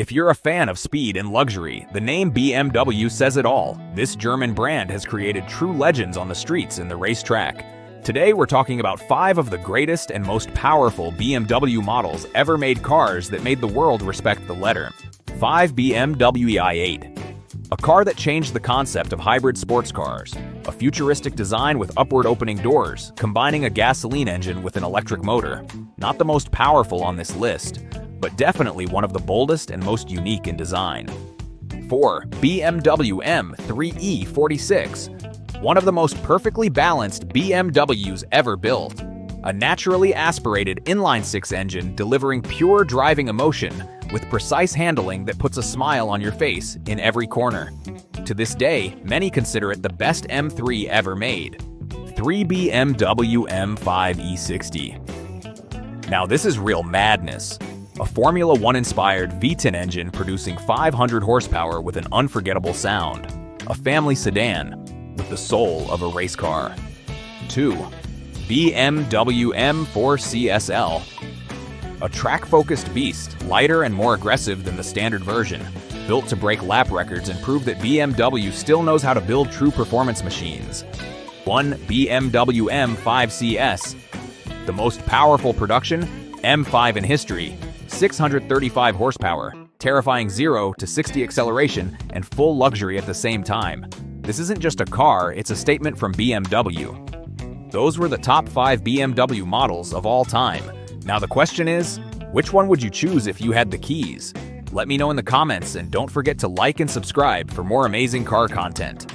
If you're a fan of speed and luxury, the name BMW says it all. This German brand has created true legends on the streets and the racetrack. Today we're talking about 5 of the greatest and most powerful BMW models ever made cars that made the world respect the letter. 5 BMW i8. A car that changed the concept of hybrid sports cars. A futuristic design with upward opening doors, combining a gasoline engine with an electric motor. Not the most powerful on this list, but definitely one of the boldest and most unique in design. 4. BMW M3E46. One of the most perfectly balanced BMWs ever built. A naturally aspirated inline-six engine delivering pure driving emotion with precise handling that puts a smile on your face in every corner. To this day, many consider it the best M3 ever made. 3. BMW M5E60. Now this is real madness. A Formula 1-inspired V10 engine producing 500 horsepower with an unforgettable sound. A family sedan with the soul of a race car. 2. BMW M4 CSL. A track-focused beast, lighter and more aggressive than the standard version. Built to break lap records and prove that BMW still knows how to build true performance machines. 1. BMW M5 CS. The most powerful production, M5 in history. 635 horsepower, terrifying 0 to 60 acceleration, and full luxury at the same time. This isn't just a car, it's a statement from BMW. Those were the top 5 BMW models of all time. Now the question is, which one would you choose if you had the keys? Let me know in the comments, and don't forget to like and subscribe for more amazing car content.